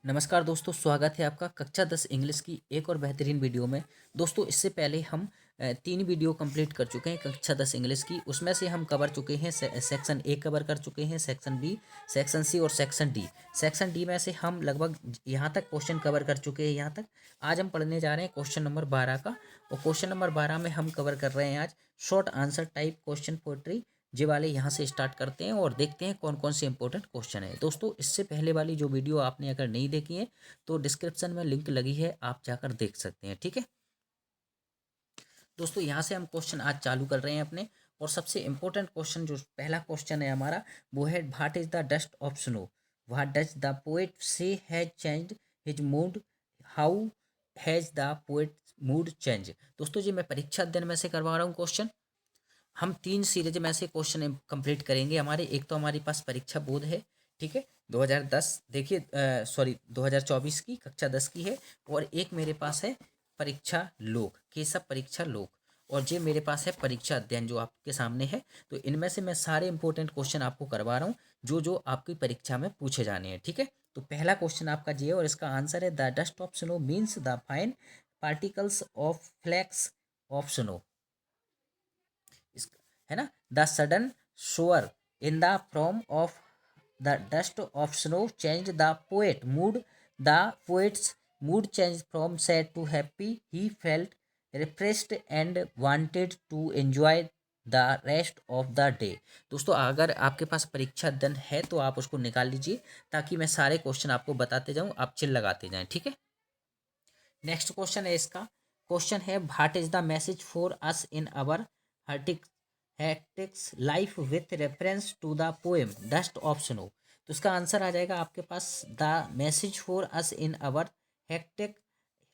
नमस्कार दोस्तों, स्वागत है आपका कक्षा 10 इंग्लिश की एक और बेहतरीन वीडियो में। दोस्तों, इससे पहले हम 3 वीडियो कंप्लीट कर चुके हैं कक्षा 10 इंग्लिश की। उसमें से हम कवर चुके हैं सेक्शन ए कवर कर चुके हैं, सेक्शन बी, सेक्शन सी और सेक्शन डी। सेक्शन डी में से हम लगभग यहाँ तक क्वेश्चन कवर कर चुके हैं। यहाँ तक आज हम पढ़ने जा रहे हैं क्वेश्चन नंबर 12 का। और क्वेश्चन नंबर 12 में हम कवर कर रहे हैं आज short answer type question poetry. जे वाले यहाँ से स्टार्ट करते हैं और देखते हैं कौन कौन से इंपॉर्टेंट क्वेश्चन है। दोस्तों, इससे पहले वाली जो वीडियो आपने अगर नहीं देखी है तो डिस्क्रिप्शन में लिंक लगी है, आप जाकर देख सकते हैं। ठीक है दोस्तों, यहाँ से हम क्वेश्चन आज चालू कर रहे हैं अपने। और सबसे इंपॉर्टेंट क्वेश्चन जो पहला क्वेश्चन है हमारा वो है, what is the dust of snow, what does the poet say has changed his mood, how has the poet mood change. दोस्तों जी, मैं परीक्षा अध्ययन में से करवा रहा हूँ क्वेश्चन। हम 3 सीरीज में से क्वेश्चन कंप्लीट करेंगे हमारे। एक तो हमारे पास परीक्षा बोध है, ठीक है, 2010 देखिए, सॉरी 2024 की कक्षा 10 की है। और एक मेरे पास है परीक्षा लोक, केशव परीक्षा लोक। और ये मेरे पास है परीक्षा अध्ययन जो आपके सामने है। तो इनमें से मैं सारे इंपॉर्टेंट क्वेश्चन आपको करवा रहा हूँ जो जो आपकी परीक्षा में पूछे जाने हैं। ठीक है, तो पहला क्वेश्चन आपका ये है और इसका आंसर है, the dust of snow means the fine particles of flakes of snow. है ना, the sudden shower in the form of the dust of snow change the poet mood, the poet's mood change from sad to happy, he felt refreshed and wanted to enjoy the rest of the day. दोस्तों, अगर आपके पास परीक्षा अध्ययन है तो आप उसको निकाल लीजिए ताकि मैं सारे क्वेश्चन आपको बताते जाऊं, आप चिल लगाते जाएं। ठीक है, नेक्स्ट क्वेश्चन है इसका। क्वेश्चन है, what is the message for us in our hectic hectics life with reference to the poem dust of snow. तो इसका आंसर आ जाएगा आपके पास, the message for us in our hectic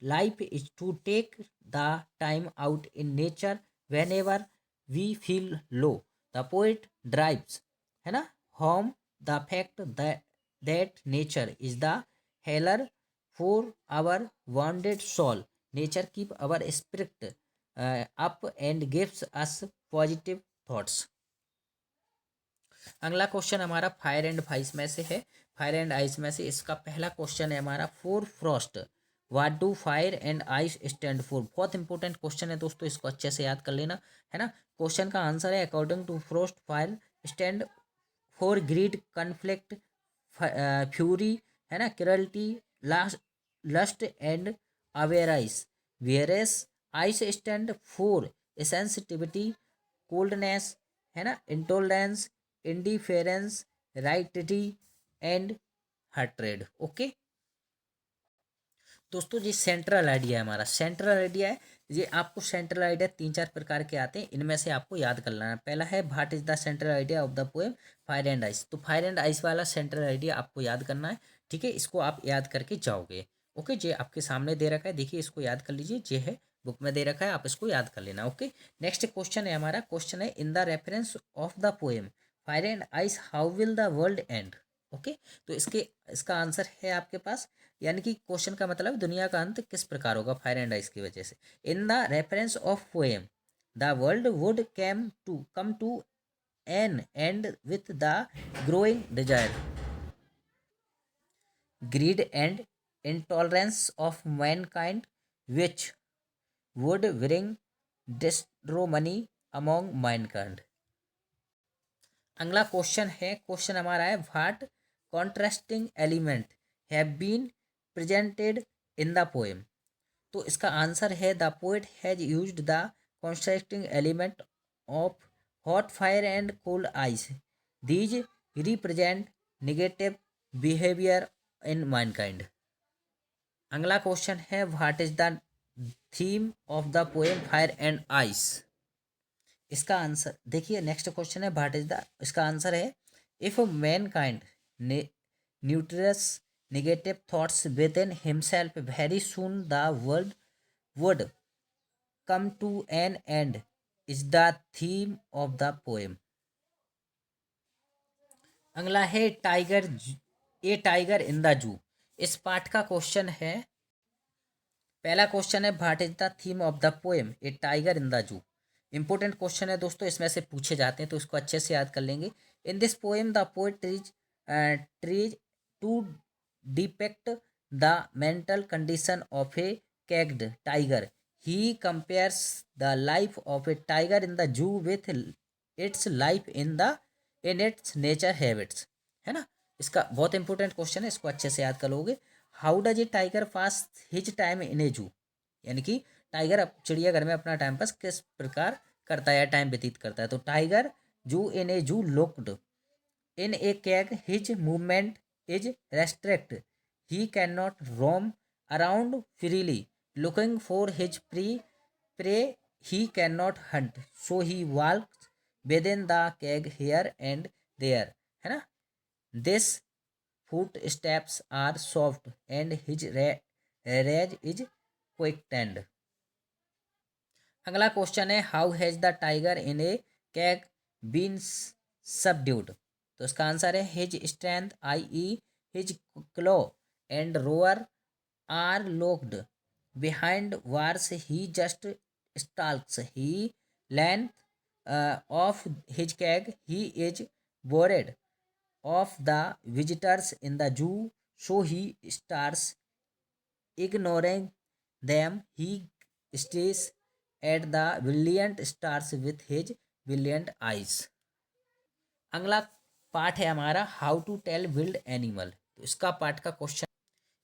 life is to take the time out in nature whenever we feel low, the poet drives, है ना, home the fact that nature is the healer for our wounded soul, nature keep our spirit up and gives us positive thoughts। अगला question हमारा fire and ice में से है। Fire and ice में से इसका पहला क्वेश्चन है हमारा, for Frost what do fire and ice stand for. बहुत इंपॉर्टेंट क्वेश्चन है दोस्तों, इसको अच्छे से याद कर लेना, है ना। क्वेश्चन का आंसर है, according to Frost fire stand for greed, conflict, fury, है ना, cruelty, lust and avarice. Whereas ice stand for sensitivity, coldness, है ना, intolerance, indifference, rigidity and hatred. Okay दोस्तों, जी सेंट्रल आइडिया है हमारा, सेंट्रल आइडिया है ये। आपको सेंट्रल आइडिया 3-4 प्रकार के आते हैं, इनमें से आपको याद कर लेना है। पहला है, what is the central idea of the poem fire and ice. तो फायर एंड आइस वाला सेंट्रल आइडिया आपको याद करना है। ठीक है, इसको आप याद करके जाओगे। ओके, ये आपके सामने दे रखा है, देखिए इसको याद कर लीजिए, ये है बुक में दे रखा है, आप इसको याद कर लेना। ओके, नेक्स्ट क्वेश्चन है हमारा। क्वेश्चन है, इन the reference of the poem fire and ice how will the world and. Okay, तो इसका आंसर है आपके पास, यानी कि क्वेश्चन का मतलब दुनिया का अंत किस प्रकार होगा फायर एंड आइस की वजह से। In the reference of poem the world would come to an end with the growing desire, greed and intolerance of mankind, which would bring disharmony among mankind। अगला क्वेश्चन है, question हमारा है, what contrasting element have been presented in the poem. तो इसका answer है, the poet has used the contrasting element of hot fire and cold ice, these represent negative behaviour in mankind. अगला question है, what is the theme of the poem fire and ice. इसका answer देखिए, next question है, what is the, इसका answer है, if mankind nurtures negative thoughts within himself very soon the world would come to an end is the theme of the poem. अगला है, tiger in the जू। इस part का question है, पहला question है, what is the theme of the poem A tiger in the जू। Important question है दोस्तों, इसमें से पूछे जाते हैं तो इसको अच्छे से याद कर लेंगे। In this poem the poet tries to depict the mental condition of a caged tiger. He compares the life of a tiger in the zoo with its life in its nature habits. है ना? इसका बहुत important question है, इसको अच्छे से याद कर लोगे. How does a tiger pass his time in a zoo? यानी कि टाइगर चिड़ियाघर में अपना टाइम पास किस प्रकार करता है या टाइम व्यतीत करता है. तो टाइगर जू इन ए जू looked in a cage, his movement is restricted. He cannot roam around freely looking for his prey. He cannot hunt, so he walks within the cage here and there. है ना? This footsteps are soft and his rage is quickened. अगला question है how has the tiger in a cage been subdued. तो इसका answer है his strength I E his claw and roar are locked behind bars he just stalks he length of his cage he is bored of the visitors in the zoo so he stares ignoring them. He stares at the brilliant stars with his brilliant eyes. अगला part है हमारा how to tell wild animal. तो इसका part का question,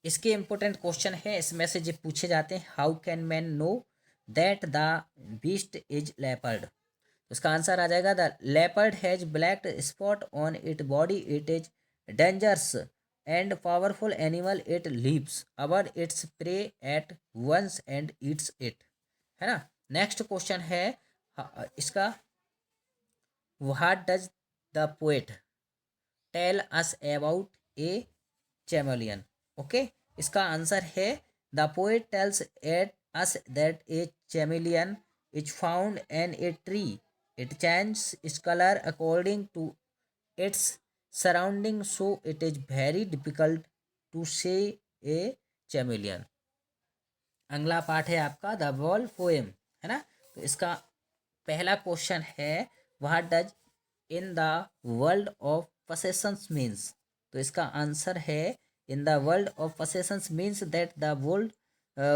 इसके important question है, इसमें से जो पूछे जाते हैं how can man know that the beast is leopard. तो इसका आंसर आ जाएगा the leopard has black spot on it body. It is dangerous and powerful animal. It leaps over its prey at once and eats it. है ना? Next question है इसका what does the poet tell us about a chameleon. Okay, इसका answer है the poet tells at us that a chameleon is found in a tree. It change its color according to its surrounding, so it is very difficult to say a chameleon. अगला part है आपका the wall poem. है ना? तो इसका पहला question है what does in the world of possessions means. तो इसका आंसर है in the world of possessions means that the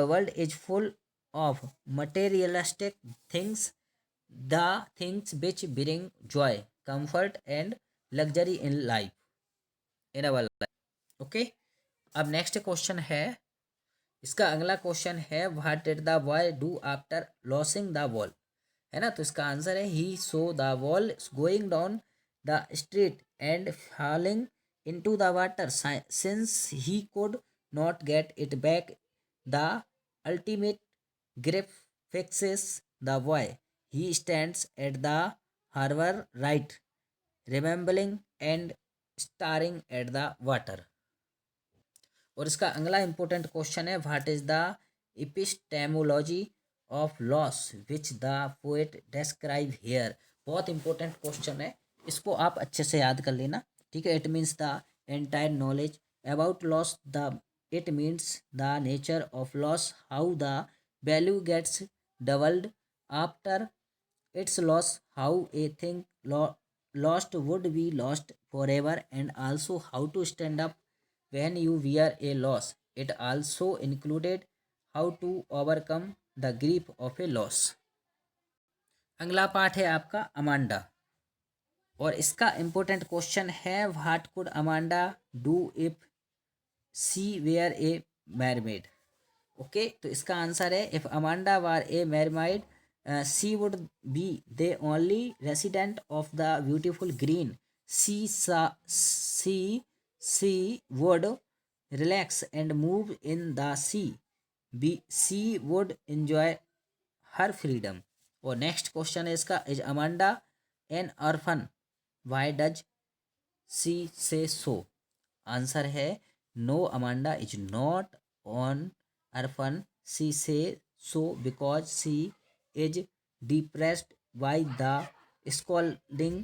world is full of materialistic things, the things which bring joy, comfort and luxury in life, in our life. Okay, अब next question है, इसका अगला question है what did the boy do after losing the ball. है ना? तो इसका answer है he saw the ball going down the street and falling into the water since he could not get it back. The ultimate grief fixes the boy. He stands at the harbor right, remembering and staring at the water. और इसका अगला important question है what is the epistemology of loss which the poet describe here. बहुत important question है, इसको आप अच्छे से याद कर लेना. ठीक है? It means the entire knowledge about loss. The it means the nature of loss, how the value gets doubled after its loss, how a thing lost would be lost forever, and also how to stand up when you wear a loss. It also included how to overcome the grief of a loss. अगला part है आपका Amanda, और इसका important question है what could Amanda do if she were a mermaid. Okay, तो इसका answer है if Amanda were a mermaid, she would be the only resident of the beautiful green sea. She would relax and move in the sea. She would enjoy her freedom. और next question है इसका is Amanda an orphan, why does she say so. Answer है no, Amanda is not an orphan. She say so because she is depressed by the scolding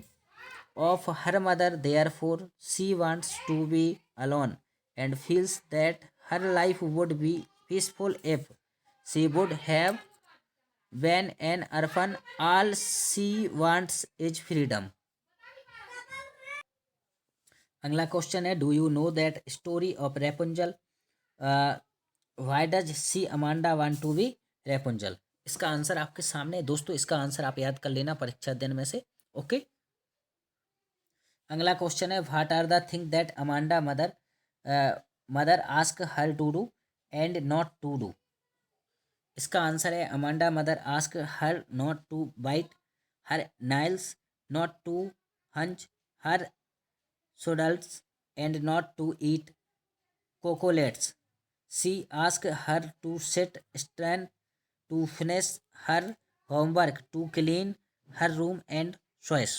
of her mother. Therefore, she wants to be alone and feels that her life would be peaceful if she would have been an orphan. All she wants is freedom. अगला question है do you know that story of Rapunzel. Why does she Amanda want to be Rapunzel. इसका answer आपके सामने है दोस्तों, इसका answer आप याद कर लेना परीक्षा दिन में से। ओके, अगला क्वेश्चन है what are the thing that Amanda mother ask her to do and not to do. इसका आंसर है Amanda mother ask her not to bite her nails, not to hunch her shoulders and not to eat chocolates. She ask her to sit stand to finish her homework to clean her room and choice.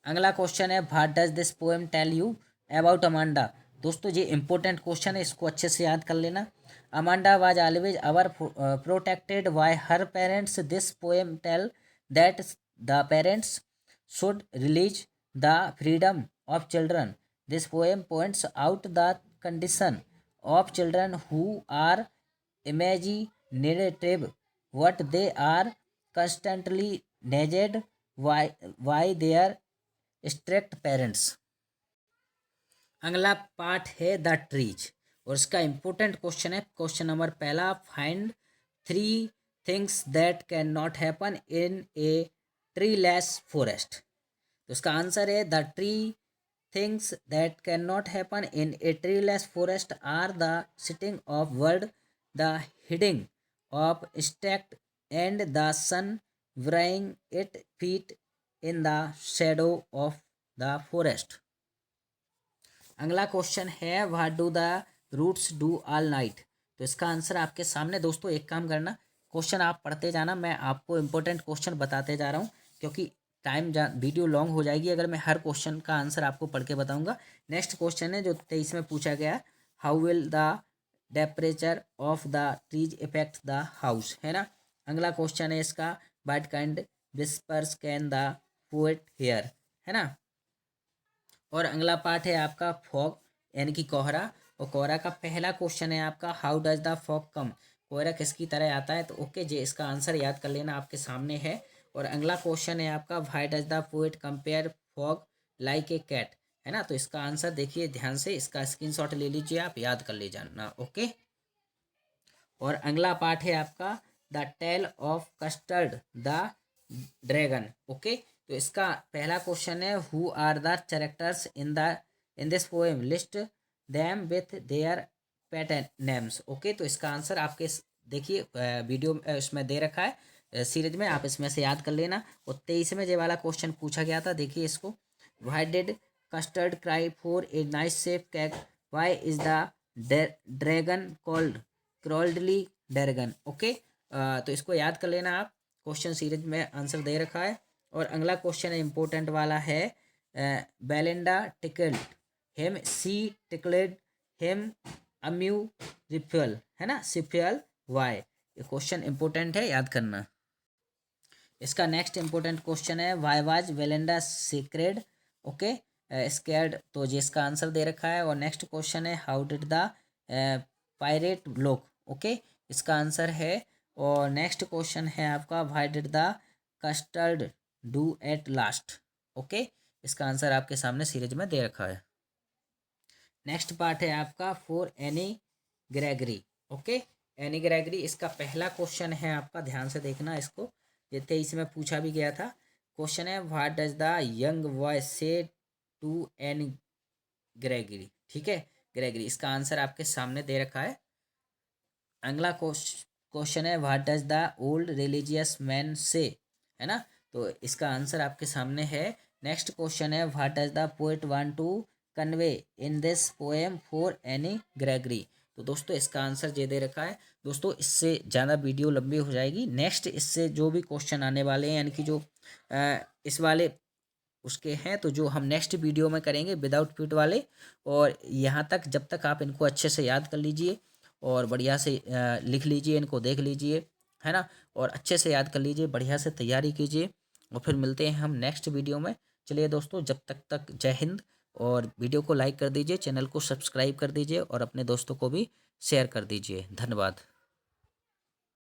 अगला question है what does this poem tell you about Amanda. दोस्तों ये important question है, इसको अच्छे से याद कर लेना। Amanda was always over protected by her parents. This poem tell that the parents should release the freedom of children. This poem points out the condition of children who are imaginative what they are constantly nagged why their strict parents। अगला part है the trees और इसका important question है question number पहला, find 3 things that can not happen in a treeless forest. तो इसका answer है the three things that can not happen in a treeless forest are the sitting of bird, the hiding of stacked and the sun drying its feet in the shadow of the forest। अगला question है what do the roots do all night. तो इसका answer आपके सामने दोस्तों, एक काम करना क्वेश्चन आप पढ़ते जाना, मैं आपको इंपॉर्टेंट क्वेश्चन बताते जा रहा हूँ क्योंकि वीडियो लॉन्ग हो जाएगी अगर मैं हर क्वेश्चन का आंसर आपको पढ़ के बताऊंगा। नेक्स्ट क्वेश्चन है जो 23 में पूछा गया, how will the temperature of the trees effect the house, है ना। अगला क्वेश्चन है इसका, what kind whispers can the poet here, है ना। और अगला पार्ट है आपका फॉग यानी कि कोहरा, और कोहरा का पहला क्वेश्चन है आपका, हाउ डज द फॉग कम। कोहरा किसकी तरह आता है, तो ओके जी इसका आंसर याद कर लेना आपके सामने है। और अगला क्वेश्चन है आपका, why does the poet compare fog like a cat, है ना। तो इसका आंसर देखिए ध्यान से, इसका स्क्रीनशॉट ले लीजिए, आप याद कर ले जाना। ओके, और अगला पार्ट है आपका the tale of Custard the dragon. Okay, तो इसका पहला क्वेश्चन है, who are the characters in this poem, list them with their pet names. Okay, तो इसका आंसर आपके देखिए वीडियो उसमें दे रखा है सीरीज में, आप इसमें से याद कर लेना। और 23 में ये वाला क्वेश्चन पूछा गया था, देखिए इसको, why did custard cry for a nice safe cage, why is the dragon called cowardly dragon. Okay, तो इसको याद कर लेना आप, क्वेश्चन सीरीज में आंसर दे रखा है। और अगला क्वेश्चन इंपॉर्टेंट वाला है, Belinda tickled him, she tickled him unmerciful, है ना, सिफ्यूल वाई। ये क्वेश्चन इंपॉर्टेंट है, याद करना। इसका नेक्स्ट इंपॉर्टेंट क्वेश्चन है, why was Belinda scared, okay scared, तो जिसका आंसर दे रखा है। और नेक्स्ट क्वेश्चन है, how did the pirate look, okay इसका आंसर है। और नेक्स्ट क्वेश्चन है आपका, why did the custard do at last, okay इसका आंसर आपके सामने सीरीज में दे रखा है। नेक्स्ट पार्ट है आपका, for Anne Gregory, okay any Gregory, इसका पहला क्वेश्चन है आपका, ध्यान से देखना इसको, ये 23 में पूछा भी गया था। क्वेश्चन है, what does the young boy से टू एनी ग्रेगरी, ठीक है ग्रेगरी, इसका आंसर आपके सामने दे रखा है। अगला क्वेश्चन है, what does the old religious man say, है ना, तो इसका आंसर आपके सामने है। नेक्स्ट क्वेश्चन है, what does the poet want to convey in this poem for Anne Gregory, तो दोस्तों इसका आंसर ये दे रखा है। दोस्तों इससे ज़्यादा वीडियो लंबी हो जाएगी, नेक्स्ट इससे जो भी क्वेश्चन आने वाले हैं यानी कि जो इस वाले उसके हैं, तो जो हम नेक्स्ट वीडियो में करेंगे विदाउट फिट वाले। और यहाँ तक जब तक आप इनको अच्छे से याद कर लीजिए और बढ़िया से लिख लीजिए, इनको देख लीजिए, है ना, और अच्छे से याद कर लीजिए, बढ़िया से तैयारी कीजिए, और फिर मिलते हैं हम नेक्स्ट वीडियो में। चलिए दोस्तों, जब तक जय हिंद, और वीडियो को लाइक कर दीजिए, चैनल को सब्सक्राइब कर दीजिए, और अपने दोस्तों को भी शेयर कर दीजिए। धन्यवाद।